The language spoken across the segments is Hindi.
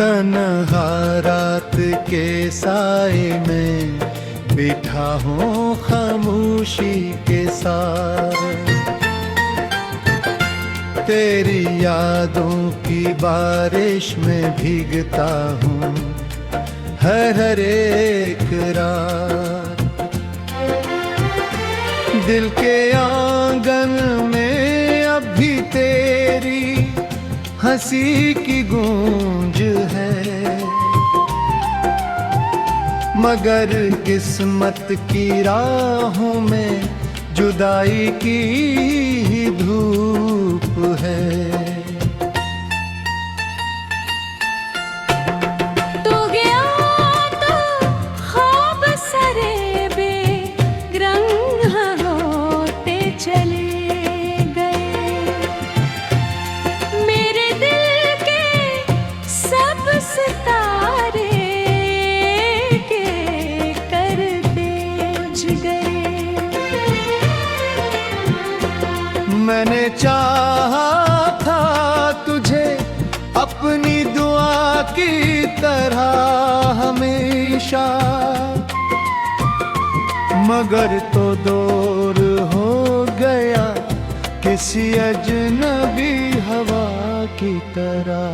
तन्हा रात के साए में बैठा हूँ खामोशी के साथ, तेरी यादों की बारिश में भीगता हूँ हर एक रात। दिल के आंगन में अब भी तेरी हंसी की गूंज है, मगर किस्मत की राहों में जुदाई की ही धूप है। मैंने चाहा था तुझे अपनी दुआ की तरह हमेशा, मगर तो दूर हो गया किसी अजनबी हवा की तरह।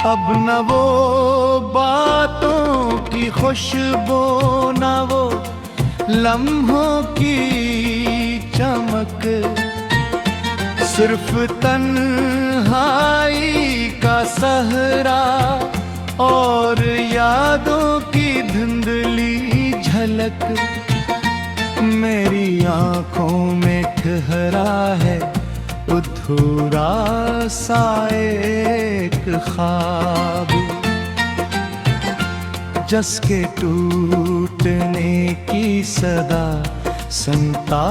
अब न वो बातों की खुशबू, न वो लम्हों की चमक, सिर्फ तन्हाई का सहरा और यादों की धुंधली झलक। मेरी आँखों में ठहरा है अधूरा सा एक ख्वाब, जिसके टूटने की सदा सुनता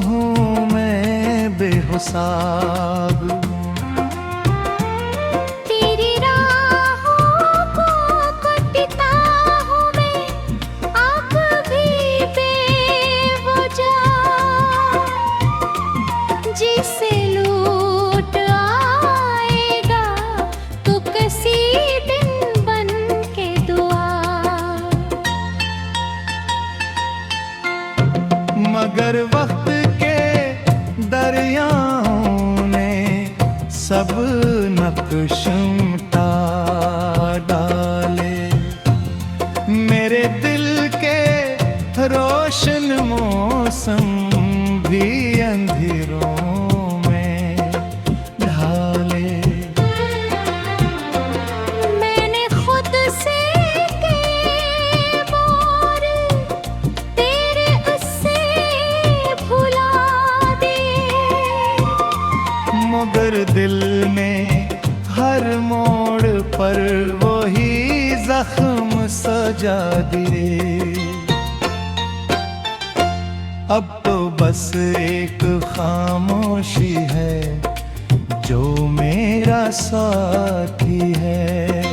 हूँ मैं बेहिसाब। मगर वक्त के दरियाओं ने सब नक्श मिटा डाले, मेरे दिल के रोशन मौसम भी अंधेरों में ढाले। मैंने खुद से मगर दिल ने हर मोड़ पर वही जख्म सजा दिए। अब तो बस एक खामोशी है जो मेरा साथी है,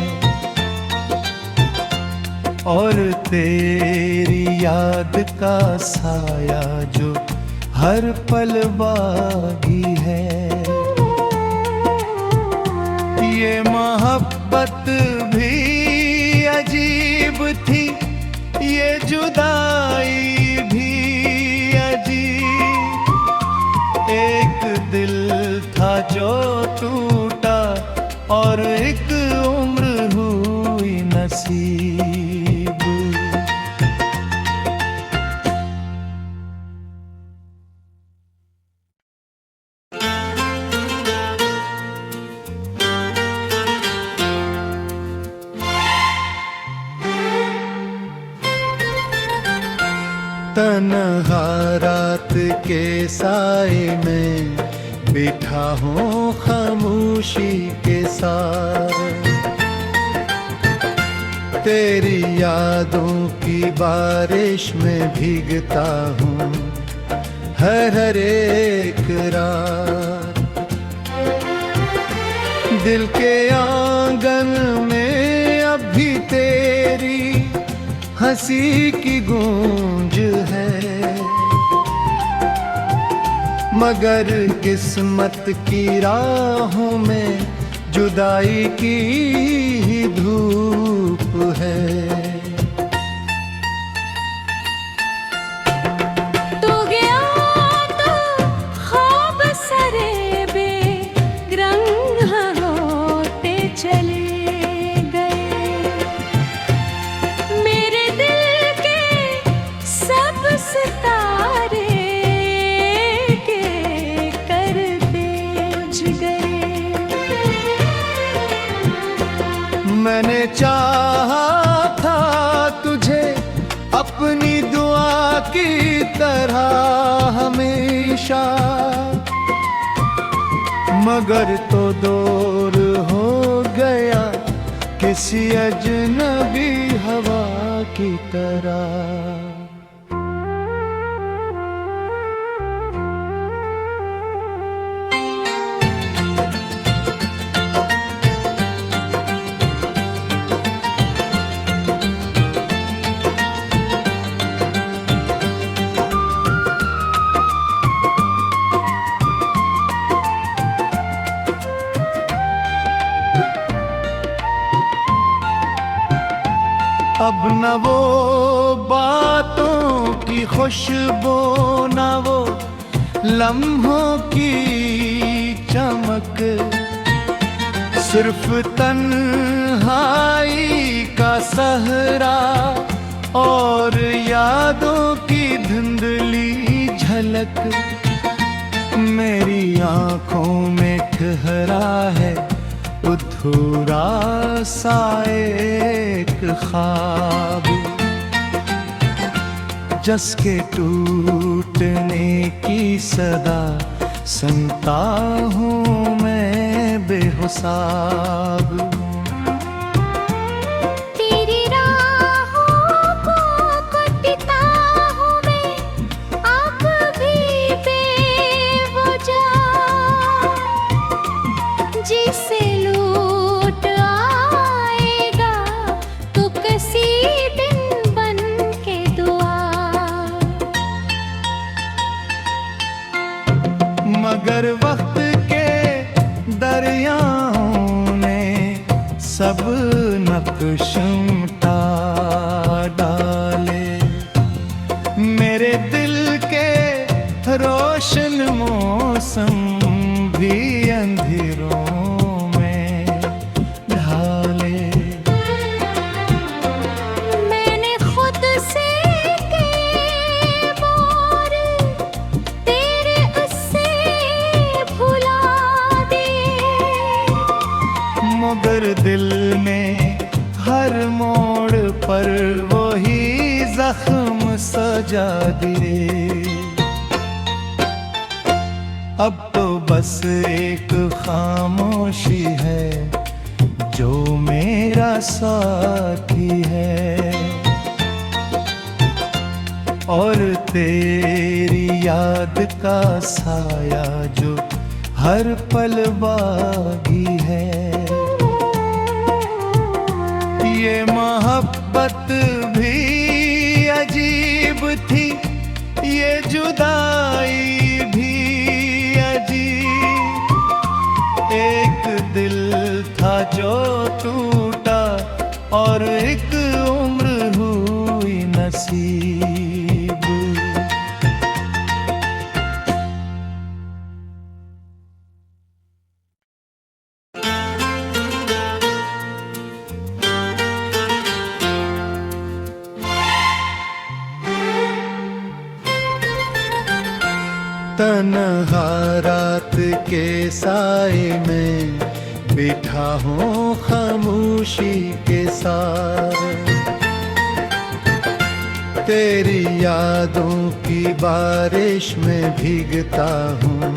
और तेरी याद का साया जो हर पल बागी है। ये मोहब्बत भी अजीब थी, ये जुदाई भी अजीब। एक दिल था जो टूटा और एक उम्र हुई नसीब। तन्हा रात के साए में बैठा हूँ खामोशी के साथ, तेरी यादों की बारिश में भीगता हूँ हर एक रात। दिल के आंगन में अब भी तेरी हंसी की गूंज है, मगर किस्मत की राहों में जुदाई की ही धूप है। तू गया तो ख्वाब सरे बेरंग होते चले गए, मेरे दिल के सब सितारे के कर बुझ गए। मैंने चाहा था तुझे अपनी दुआ की तरह हमेशा, मगर तो दूर हो गया किसी अजनबी हवा की तरह। अब न वो बातों की खुशबू, न वो लम्हों की चमक, सिर्फ तन्हाई का सहरा और यादों की धुंधली झलक। मेरी आंखों में ठहरा है अधूरा सा एक ख्वाब, जिसके टूटने की सदा सुनता हूँ मैं बेहिसाब। तेरी राहों को कटता हूँ मैं अब भी बेवजह, जिसे लूट आएगा तो किसी दिन बन के दुआ। मगर वक्त के दरियाओं ने सब नक्श मिटा डाले, मेरे दिल के रोशन मौसम भी अंधेरों में ढाले। मैंने खुद से के मोर तेरे उससे भुला दिए, मगर दिल ने हर मोड़ पर वही जख्म सजा दिए। अब तो बस एक खामोशी है जो मेरा साथी है, और तेरी याद का साया जो हर पल बागी है। ये मोहब्बत भी अजीब थी, ये जुदाई भी अजीब। एक दिल था जो टूटा और एक उम्र हुई नसीब। तन्हा रात के साए में बैठा हूँ खामोशी के साथ, तेरी यादों की बारिश में भीगता हूँ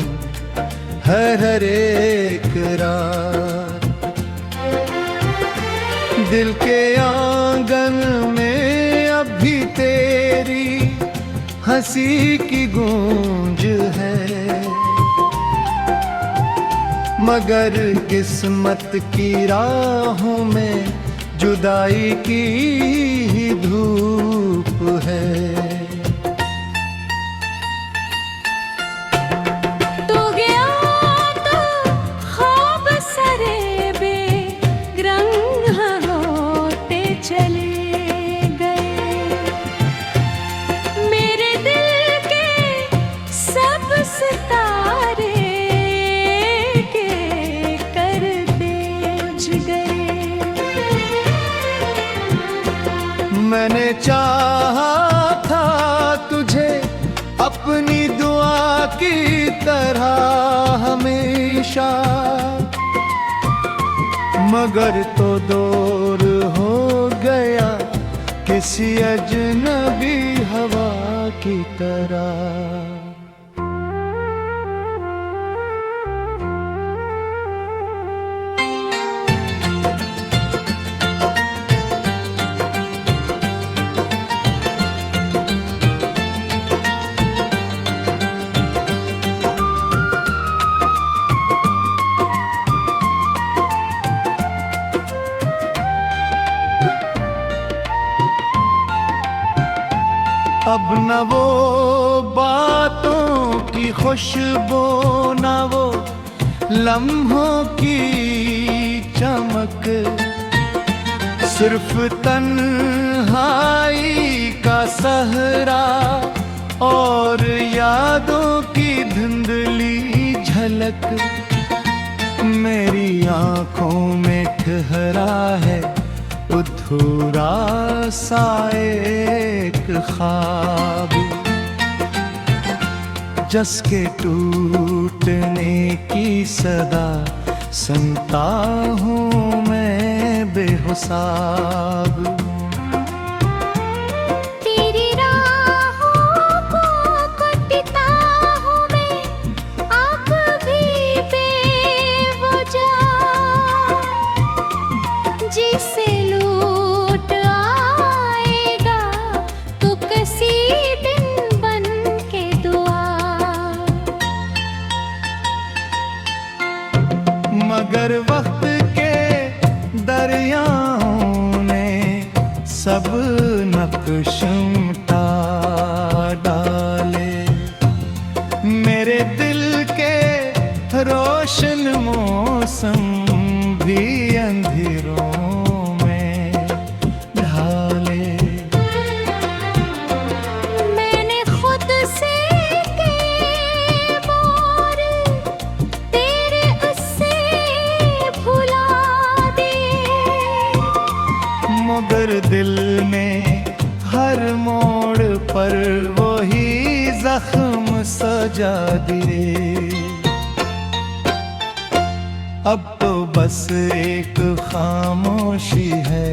हर एक रात। दिल के आंगन में अब भी तेरी हंसी की गूंज है, मगर किस्मत की राहों में जुदाई की ही धूप है। मैंने चाहा था तुझे अपनी दुआ की तरह हमेशा, मगर तो दूर हो गया किसी अजनबी हवा की तरह। अब न वो बातों की खुशबू, न वो लम्हों की चमक, सिर्फ तन्हाई का सहरा और यादों की धुंधली झलक। मेरी आंखों में ठहरा है अधूरा सा एक ख्वाब, जिसके टूटने की सदा सुनता हूँ मैं बेहिसाब। मगर वक्त के दरियाओं ने सब नक्श मिटा डाले, मेरे दिल के रोशन मौसम भी अंधेरों में ढाले। मगर दिल ने हर मोड़ पर वही जख्म सजा दिए। अब तो बस एक खामोशी है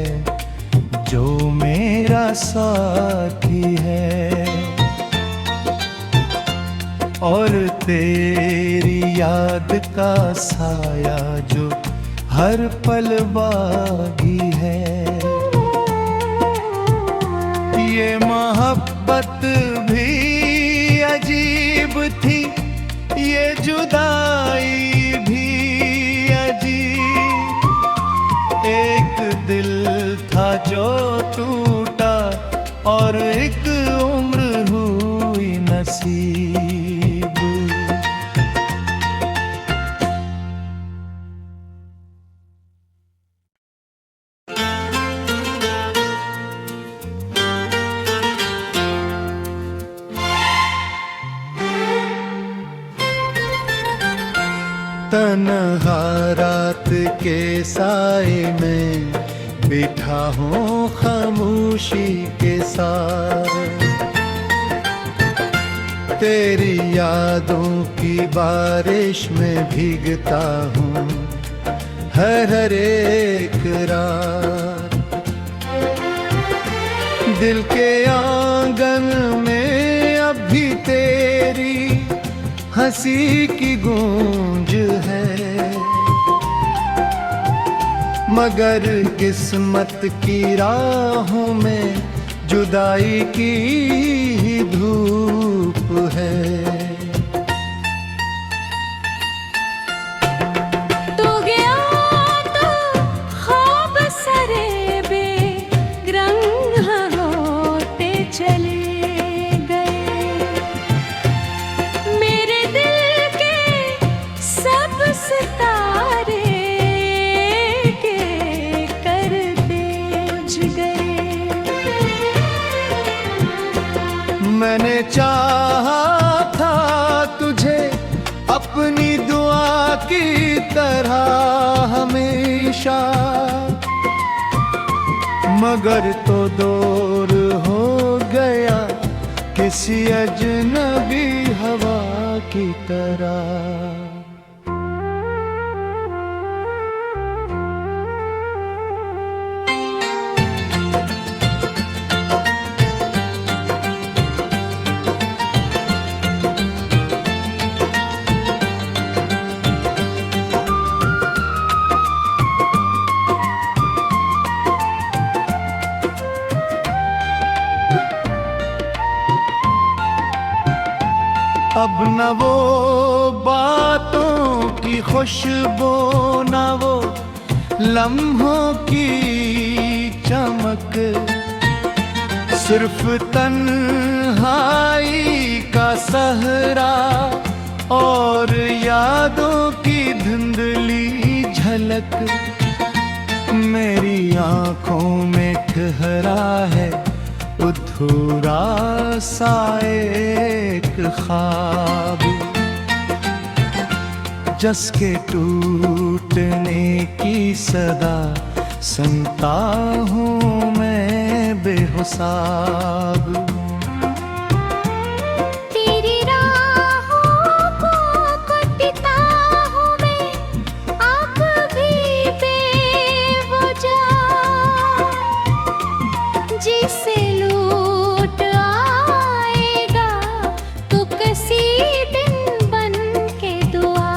जो मेरा साथी है, और तेरी याद का साया जो हर पल बागी है। ये मोहब्बत भी अजीब थी, ये जुदाई भी अजीब। एक दिल था जो टूटा और एक उम्र हुई नसीब। तन्हा रात के साए में बैठा हूँ खामोशी के साथ, तेरी यादों की बारिश में भीगता हूँ हर एक रात। दिल के आंगन में अब भी तेरी हंसी की गूंज है, मगर किस्मत की राहों में जुदाई की ही धूप है। तू गया तो ख्वाब सरे बेरंग होते चले गए, मेरे दिल के सब सितारे के करते बुझ गए। मैंने चाहा था तुझे अपनी दुआ की तरह हमेशा, मगर तो दूर हो गया किसी अजनबी हवा की तरह। अब न वो बातों की खुशबू, न वो लम्हों की चमक, सिर्फ तन्हाई का सहरा और यादों की धुंधली झलक। मेरी आँखों में ठहरा है अधूरा सा एक ख्वाब, जिसके टूटने की सदा सुनता हूँ मैं बेहिसाब। तेरी राहों को कटता हूँ मैं अब भी बेवजह, जिसे लूट आएगा तो किसी दिन बन के दुआ।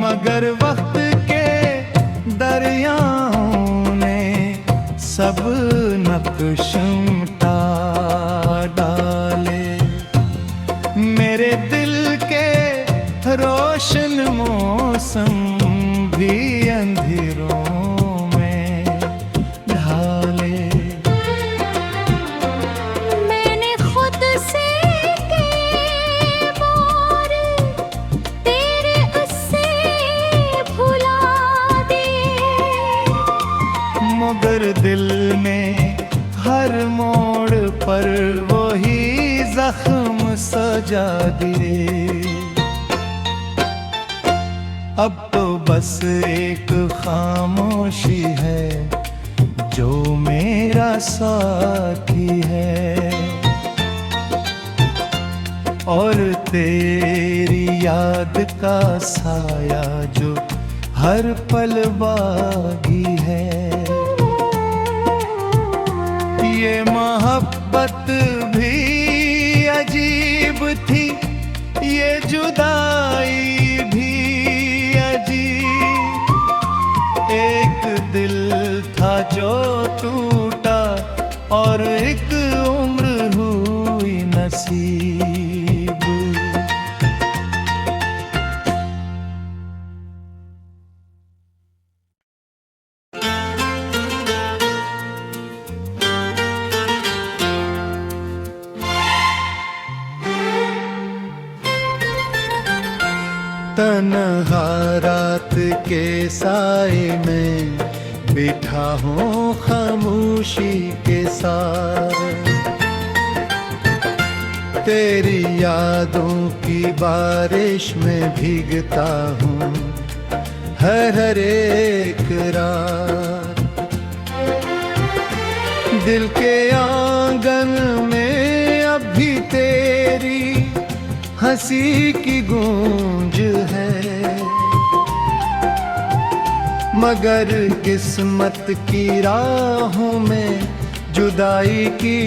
मगर वक्त के दरियाओं ने सब नक्श मिटा डाले, मेरे दिल के रोशन मौसम भी अंधेरों में ढाले। मैंने खुद से मोर तेरे उससे भुला दिए, मगर दिल ने हर मोड़ पर वही जख्म सजा दिए। अब तो बस एक खामोशी है जो मेरा साथी है, और तेरी याद का साया जो हर पल बागी है। ये मोहब्बत भी अजीब थी, ये जुदाई भी अजीब। एक दिल था जो टूटा और एक उम्र हुई नसीब। तन्हा रात के साए में बैठा हूँ खामोशी के साथ, तेरी यादों की बारिश में भीगता हूँ हर एक रात। दिल के आंगन में अब भी तेरी हंसी की गूंज है, मगर किस्मत की राहों में जुदाई की